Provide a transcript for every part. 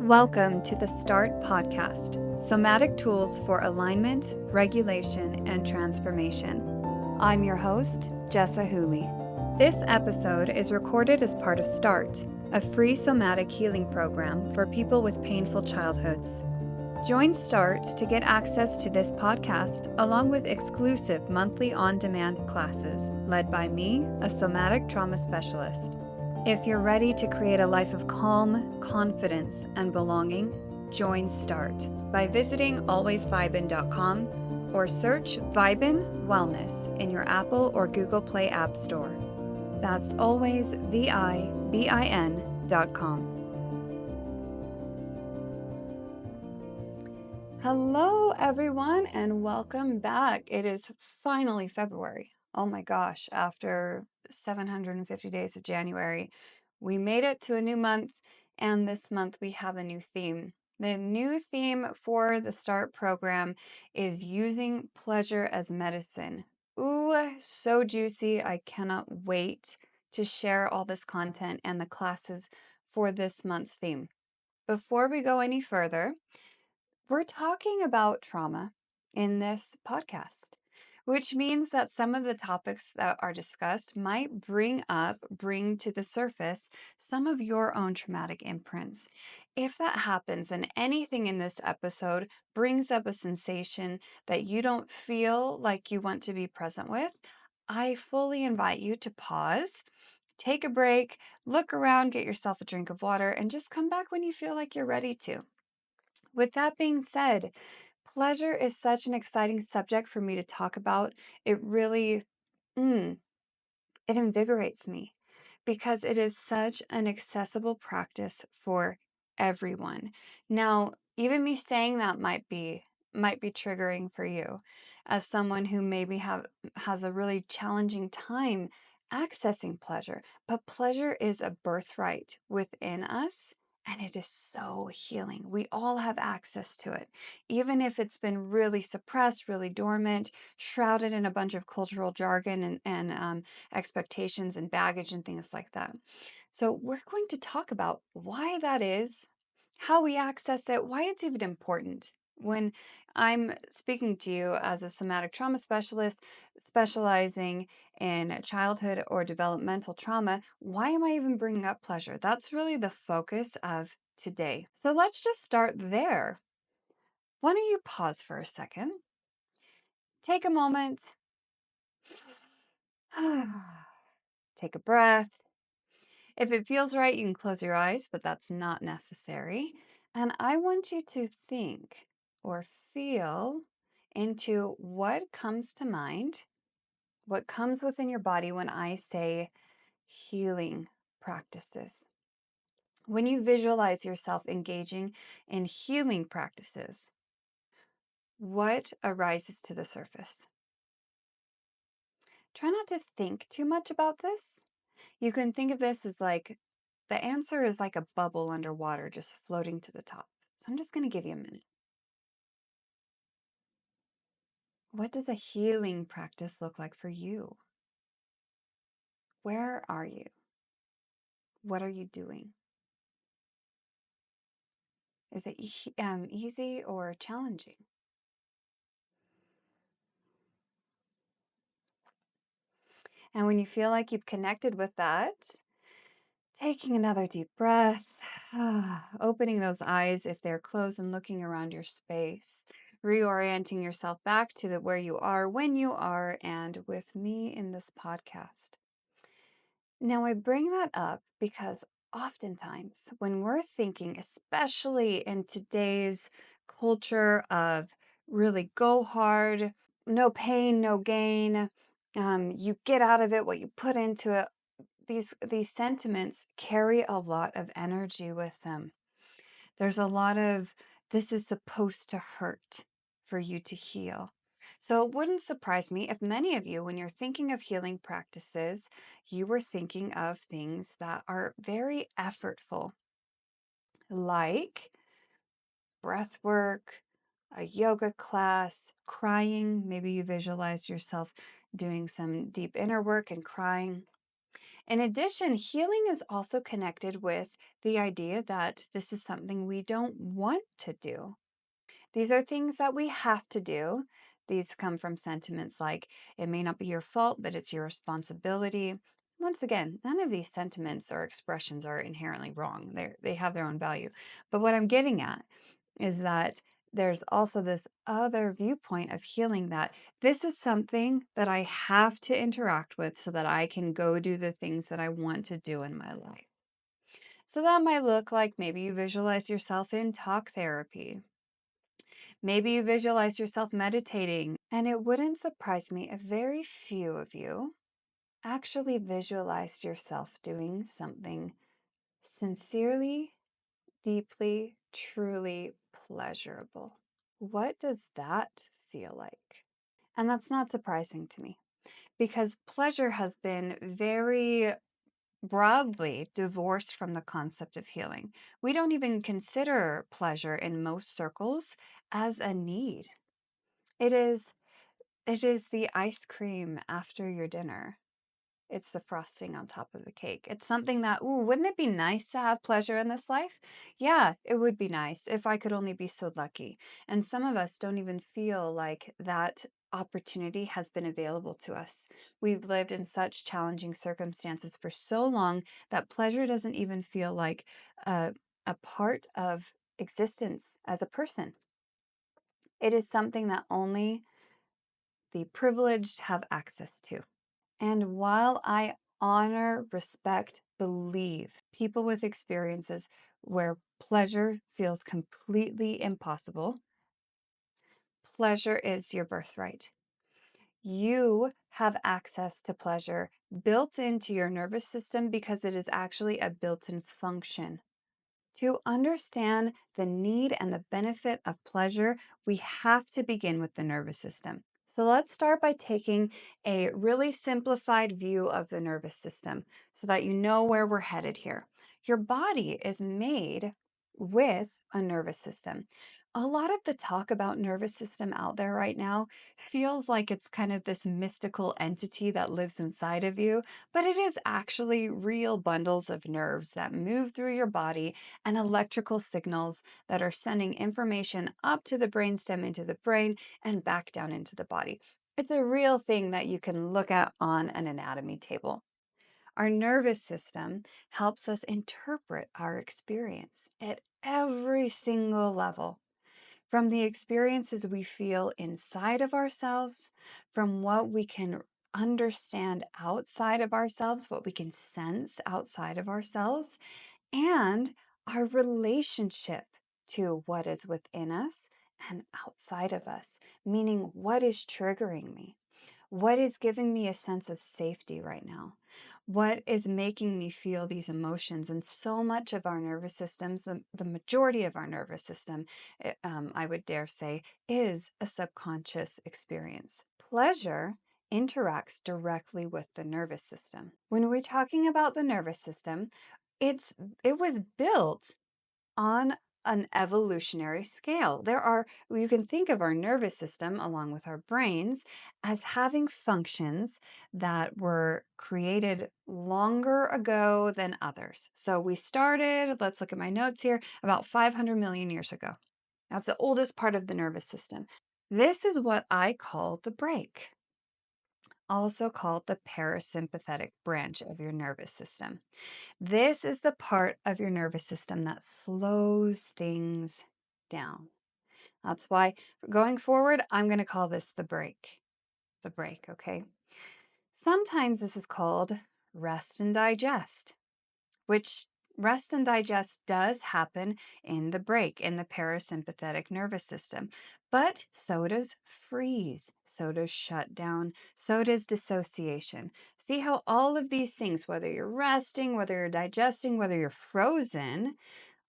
Welcome to the START podcast, Somatic Tools for Alignment, Regulation, and Transformation. I'm your host, Jessa Hooley. This episode is recorded as part of START, a free somatic healing program for people with painful childhoods. Join START to get access to this podcast along with exclusive monthly on-demand classes led by me, a somatic trauma specialist. If you're ready to create a life of calm, confidence, and belonging, join START by visiting alwaysvibin.com or search Vibin Wellness in your Apple or Google Play App Store. That's alwaysvibin.com. Hello, everyone, and welcome back. It is finally February. Oh my gosh, after 750 days of January, we made it to a new month, and this month we have a new theme. The new theme for the START program is using pleasure as medicine. Ooh, so juicy. I cannot wait to share all this content and the classes for this month's theme. Before we go any further, we're talking about trauma in this podcast, which means that some of the topics that are discussed might bring to the surface some of your own traumatic imprints. If that happens and anything in this episode brings up a sensation that you don't feel like you want to be present with, I fully invite you to pause. Take a break, look around, get yourself a drink of water, and just come back when you feel like you're ready to. With that being said, pleasure is such an exciting subject for me to talk about. It really, it invigorates me because it is such an accessible practice for everyone. Now, even me saying that might be triggering for you as someone who maybe has a really challenging time accessing pleasure, but pleasure is a birthright within us. And it is so healing. We all have access to it, even if it's been really suppressed, really dormant, shrouded in a bunch of cultural jargon and expectations and baggage and things like that. So we're going to talk about why that is, how we access it, why it's even important. When I'm speaking to you as a somatic trauma specialist specializing in childhood or developmental trauma, why am I even bringing up pleasure? That's really the focus of today. So let's just start there. Why don't you pause for a second? Take a moment. Take a breath. If it feels right, you can close your eyes, but that's not necessary. And I want you to think or feel into what comes to mind, what comes within your body when I say healing practices. When you visualize yourself engaging in healing practices, what arises to the surface? Try not to think too much about this. You can think of this as like the answer is like a bubble underwater just floating to the top. So I'm just going to give you a minute. What does a healing practice look like for you? Where are you? What are you doing? Is it easy or challenging? And when you feel like you've connected with that, taking another deep breath, opening those eyes if they're closed and looking around your space, reorienting yourself back to where you are, when you are, and with me in this podcast. Now, I bring that up because oftentimes when we're thinking, especially in today's culture of really go hard, no pain, no gain, you get out of it what you put into it, these sentiments carry a lot of energy with them. There's a lot of this is supposed to hurt for you to heal. So it wouldn't surprise me if many of you, when you're thinking of healing practices, you were thinking of things that are very effortful, like breath work, a yoga class, crying. Maybe you visualize yourself doing some deep inner work and crying. In addition, healing is also connected with the idea that this is something we don't want to do. These are things that we have to do. These come from sentiments like, it may not be your fault, but it's your responsibility. Once again, none of these sentiments or expressions are inherently wrong. They have their own value. But what I'm getting at is that there's also this other viewpoint of healing, that this is something that I have to interact with so that I can go do the things that I want to do in my life. So that might look like maybe you visualize yourself in talk therapy. Maybe you visualize yourself meditating. And it wouldn't surprise me if very few of you actually visualized yourself doing something sincerely, deeply, truly pleasurable. What does that feel like? And that's not surprising to me, because pleasure has been very broadly divorced from the concept of healing. We don't even consider pleasure in most circles as a need. It is the ice cream after your dinner. It's the frosting on top of the cake. It's something that, ooh, wouldn't it be nice to have pleasure in this life? Yeah, it would be nice if I could only be so lucky. And some of us don't even feel like that opportunity has been available to us. We've lived in such challenging circumstances for so long that pleasure doesn't even feel like a part of existence as a person. It is something that only the privileged have access to. And while I honor, respect, believe people with experiences where pleasure feels completely impossible, pleasure is your birthright. You have access to pleasure built into your nervous system because it is actually a built-in function. To understand the need and the benefit of pleasure, we have to begin with the nervous system. So let's start by taking a really simplified view of the nervous system so that you know where we're headed here. Your body is made with a nervous system. A lot of the talk about nervous system out there right now feels like it's kind of this mystical entity that lives inside of you, but it is actually real bundles of nerves that move through your body and electrical signals that are sending information up to the brainstem into the brain and back down into the body. It's a real thing that you can look at on an anatomy table. Our nervous system helps us interpret our experience at every single level, from the experiences we feel inside of ourselves, from what we can understand outside of ourselves, what we can sense outside of ourselves, and our relationship to what is within us and outside of us, meaning what is triggering me. What is giving me a sense of safety right now? What is making me feel these emotions? And so much of our nervous systems, the majority of our nervous system, I would dare say, is a subconscious experience. Pleasure interacts directly with the nervous system. When we're talking about the nervous system, it was built on an evolutionary scale. You can think of our nervous system along with our brains as having functions that were created longer ago than others. So we started, let's look at my notes here, about 500 million years ago. That's the oldest part of the nervous system. This is what I call the brake, also called the parasympathetic branch of your nervous system. This is the part of your nervous system that slows things down. That's why going forward, I'm going to call this the brake. The brake, okay? Sometimes this is called rest and digest, which rest and digest does happen in the brake, in the parasympathetic nervous system. But so does freeze, so does shut down, so does dissociation. See how all of these things, whether you're resting, whether you're digesting, whether you're frozen,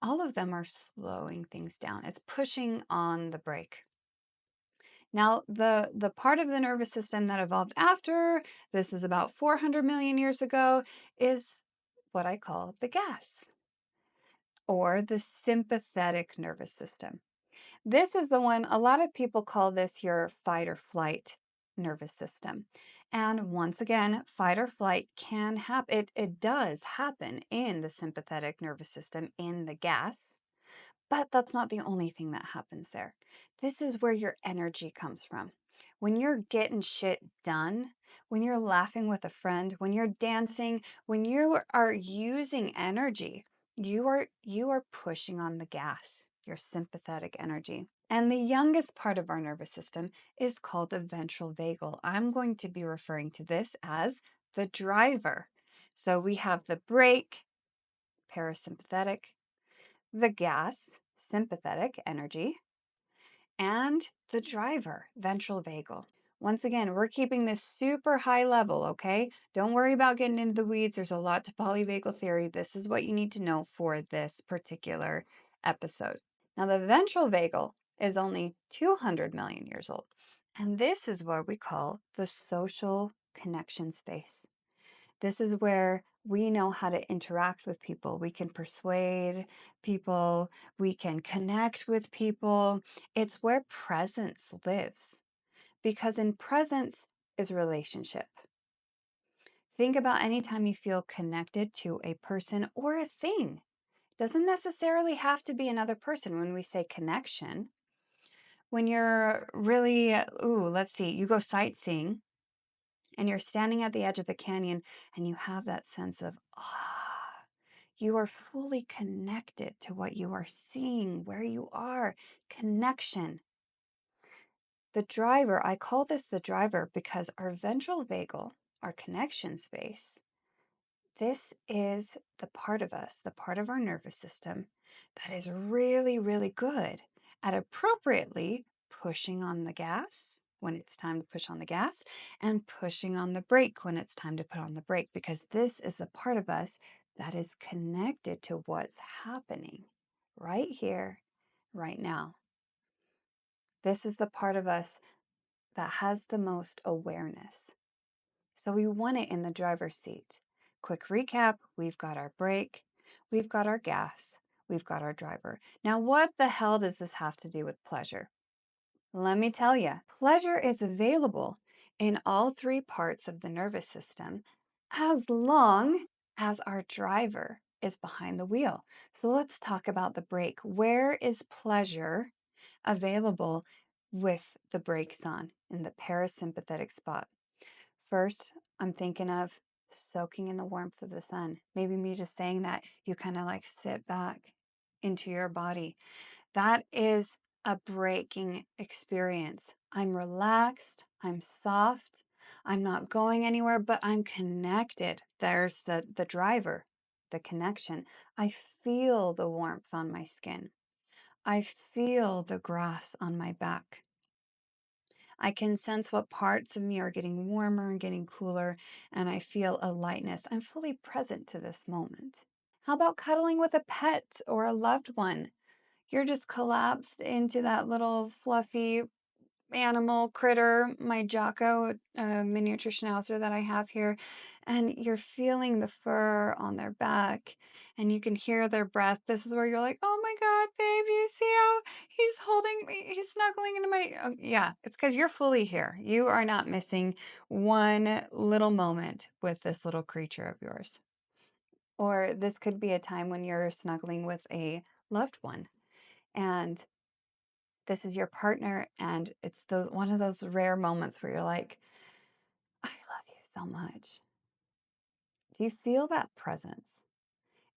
all of them are slowing things down. It's pushing on the brake. Now, the part of the nervous system that evolved after, this is about 400 million years ago, is what I call the gas, or the sympathetic nervous system. This is the one, a lot of people call this your fight or flight nervous system. And once again, fight or flight can happen. It does happen in the sympathetic nervous system, in the gas. But that's not the only thing that happens there. This is where your energy comes from. When you're getting shit done, when you're laughing with a friend, when you're dancing, when you are using energy, you are pushing on the gas, your sympathetic energy. And the youngest part of our nervous system is called the ventral vagal. I'm going to be referring to this as the driver. So we have the brake, parasympathetic, the gas, sympathetic energy, and the driver, ventral vagal. Once again, we're keeping this super high level, okay? Don't worry about getting into the weeds. There's a lot to polyvagal theory. This is what you need to know for this particular episode. Now, the ventral vagal is only 200 million years old, and this is what we call the social connection space. This is where we know how to interact with people. We can persuade people. We can connect with people. It's where presence lives, because in presence is relationship. Think about any time you feel connected to a person or a thing. Doesn't necessarily have to be another person when we say connection. When you're really, let's see, you go sightseeing and you're standing at the edge of a canyon and you have that sense of, you are fully connected to what you are seeing, where you are, connection. The driver, I call this the driver because our ventral vagal, our connection space, this is the part of us, the part of our nervous system that is really, really good at appropriately pushing on the gas when it's time to push on the gas and pushing on the brake when it's time to put on the brake, because this is the part of us that is connected to what's happening right here, right now. This is the part of us that has the most awareness. So we want it in the driver's seat. Quick recap, we've got our brake, we've got our gas, we've got our driver. Now, what the hell does this have to do with pleasure? Let me tell you, pleasure is available in all three parts of the nervous system as long as our driver is behind the wheel. So let's talk about the brake. Where is pleasure available with the brakes on? In the parasympathetic spot. First, I'm thinking of soaking in the warmth of the sun. Maybe me just saying that, you kind of like sit back into your body. That is a breaking experience. I'm relaxed, I'm soft, I'm not going anywhere, but I'm connected. There's the driver, the connection. I feel the warmth on my skin. I feel the grass on my back. I can sense what parts of me are getting warmer and getting cooler, and I feel a lightness. I'm fully present to this moment. How about cuddling with a pet or a loved one? You're just collapsed into that little fluffy animal critter, my Jocko, miniature schnauzer that I have here, and you're feeling the fur on their back and you can hear their breath. This is where you're like, oh my God, babe, you see how he's holding me, he's snuggling into my, oh, yeah, it's because you're fully here. You are not missing one little moment with this little creature of yours. Or this could be a time when you're snuggling with a loved one and this is your partner, and it's one of those rare moments where you're like, I love you so much. Do you feel that presence?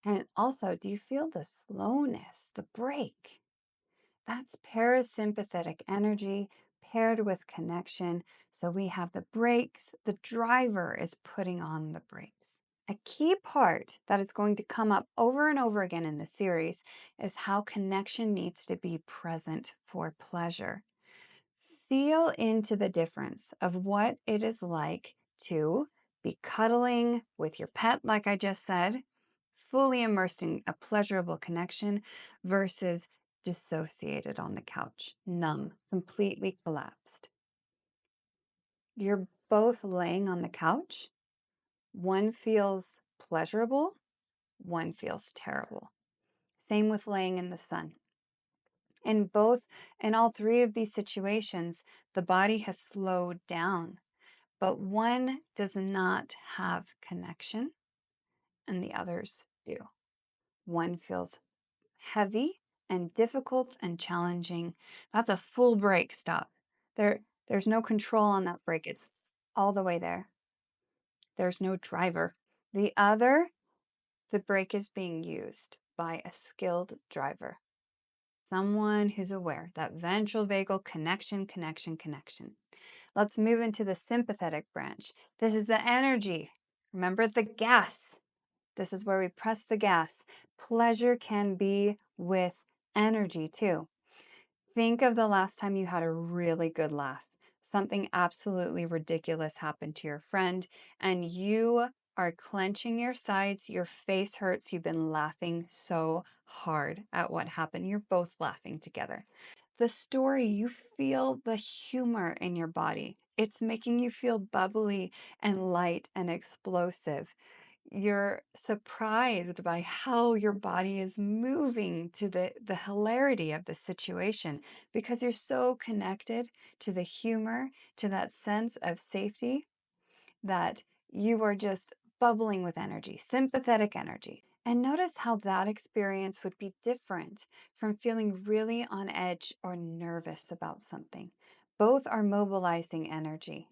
And also, do you feel the slowness, the break? That's parasympathetic energy paired with connection. So we have the brakes, the driver is putting on the brakes. A key part that is going to come up over and over again in the series is how connection needs to be present for pleasure. Feel into the difference of what it is like to be cuddling with your pet, like I just said, fully immersed in a pleasurable connection versus dissociated on the couch, numb, completely collapsed. You're both laying on the couch. One feels pleasurable, one feels terrible. Same with laying in the sun. In all three of these situations, the body has slowed down, but one does not have connection and the others do. One feels heavy and difficult and challenging. That's a full brake stop. There's no control on that brake. It's all the way there. There's no driver. The other, the brake is being used by a skilled driver. Someone who's aware, that ventral vagal connection. Let's move into the sympathetic branch. This is the energy. Remember the gas. This is where we press the gas. Pleasure can be with energy too. Think of the last time you had a really good laugh. Something absolutely ridiculous happened to your friend, and you are clenching your sides. Your face hurts. You've been laughing so hard at what happened. You're both laughing together. The story, you feel the humor in your body. It's making you feel bubbly and light and explosive. You're surprised by how your body is moving to the hilarity of the situation because you're so connected to the humor, to that sense of safety, that you are just bubbling with energy, sympathetic energy. And notice how that experience would be different from feeling really on edge or nervous about something. Both are mobilizing energy.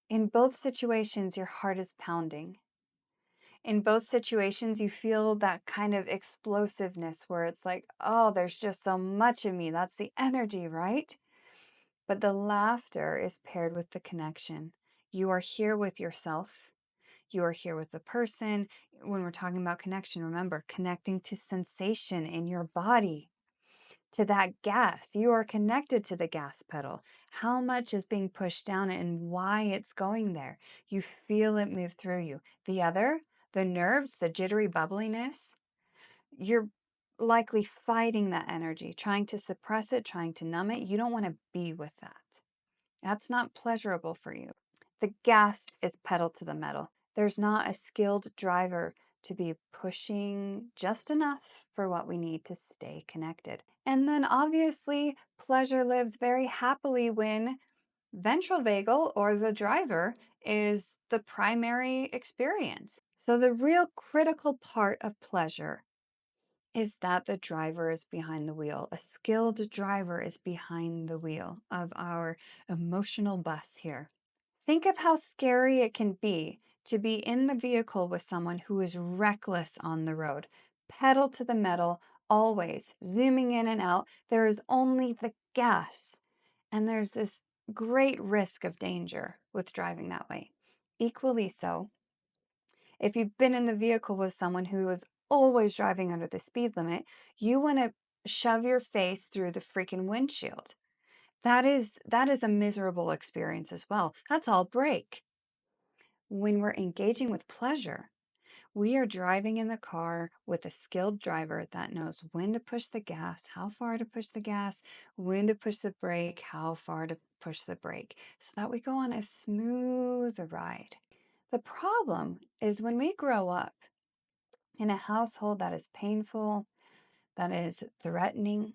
In both situations, your heart is pounding. In both situations, you feel that kind of explosiveness where it's like, oh, there's just so much of me. That's the energy, right? But the laughter is paired with the connection. You are here with yourself. You are here with the person. When we're talking about connection, remember, connecting to sensation in your body, to that gas. You are connected to the gas pedal. How much is being pushed down and why it's going there. You feel it move through you. The other, the nerves, the jittery bubbliness, you're likely fighting that energy, trying to suppress it, trying to numb it. You don't want to be with that. That's not pleasurable for you. The gas is pedal to the metal. There's not a skilled driver to be pushing just enough for what we need to stay connected. And then obviously, pleasure lives very happily when ventral vagal, or the driver, is the primary experience. So the real critical part of pleasure is that the driver is behind the wheel. A skilled driver is behind the wheel of our emotional bus here. Think of how scary it can be to be in the vehicle with someone who is reckless on the road, pedal to the metal, always zooming in and out. There is only the gas, and there's this great risk of danger with driving that way. Equally so, if you've been in the vehicle with someone who is always driving under the speed limit, you want to shove your face through the freaking windshield. That is a miserable experience as well. That's all brake. When we're engaging with pleasure, we are driving in the car with a skilled driver that knows when to push the gas, how far to push the gas, when to push the brake, how far to push the brake, so that we go on a smooth ride. The problem is when we grow up in a household that is painful, that is threatening,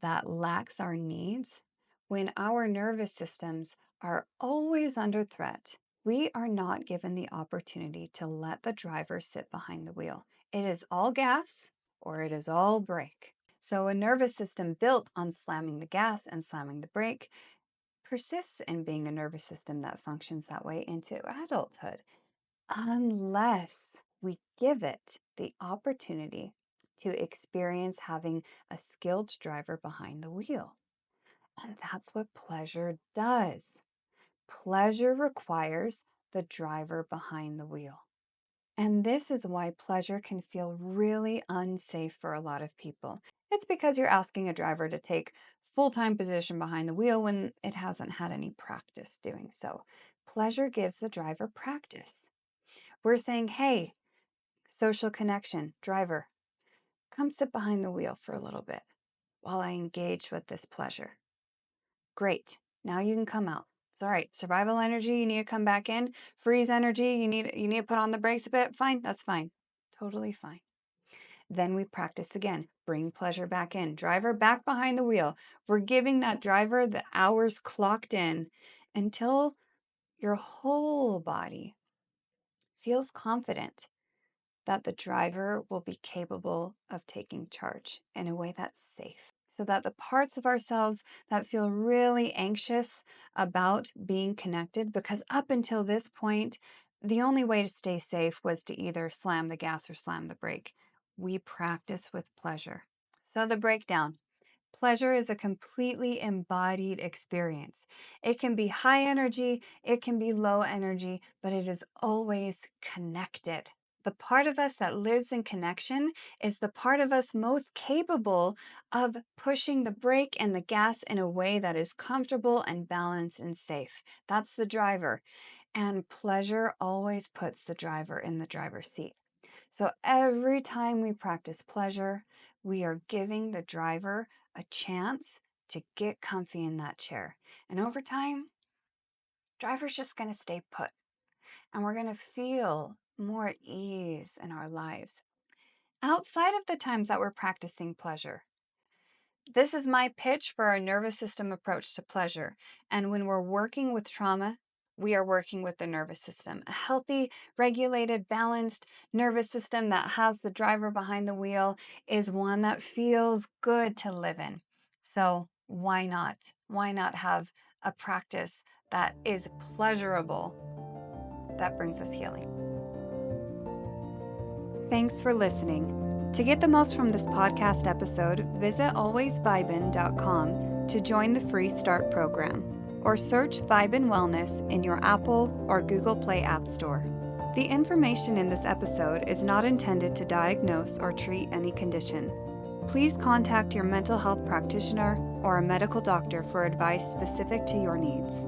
that lacks our needs, when our nervous systems are always under threat, we are not given the opportunity to let the driver sit behind the wheel. It is all gas or it is all brake. So a nervous system built on slamming the gas and slamming the brake persists in being a nervous system that functions that way into adulthood, unless we give it the opportunity to experience having a skilled driver behind the wheel. And that's what pleasure does. Pleasure requires the driver behind the wheel. And this is why pleasure can feel really unsafe for a lot of people. It's because you're asking a driver to take full-time position behind the wheel when it hasn't had any practice doing so. Pleasure gives the driver practice. We're saying, hey, social connection, driver, come sit behind the wheel for a little bit while I engage with this pleasure. Great. Now you can come out. It's all right. Survival energy, you need to come back in. Freeze energy, you need to put on the brakes a bit. Fine, that's fine. Totally fine. Then we practice again. Bring pleasure back in. Driver back behind the wheel. We're giving that driver the hours clocked in until your whole body feels confident that the driver will be capable of taking charge in a way that's safe. So that the parts of ourselves that feel really anxious about being connected, because up until this point, the only way to stay safe was to either slam the gas or slam the brake. We practice with pleasure. So the breakdown. Pleasure is a completely embodied experience. It can be high energy, it can be low energy, but it is always connected. The part of us that lives in connection is the part of us most capable of pushing the brake and the gas in a way that is comfortable and balanced and safe. That's the driver. And pleasure always puts the driver in the driver's seat. So every time we practice pleasure, we are giving the driver a chance to get comfy in that chair. And over time, driver's just going to stay put. And we're going to feel more ease in our lives. Outside of the times that we're practicing pleasure, this is my pitch for our nervous system approach to pleasure. And when we're working with trauma, we are working with the nervous system. A healthy, regulated, balanced nervous system that has the driver behind the wheel is one that feels good to live in. So why not? Why not have a practice that is pleasurable that brings us healing? Thanks for listening. To get the most from this podcast episode, visit alwaysvibin.com to join the free START program, or search Vibin Wellness in your Apple or Google Play App Store. The information in this episode is not intended to diagnose or treat any condition. Please contact your mental health practitioner or a medical doctor for advice specific to your needs.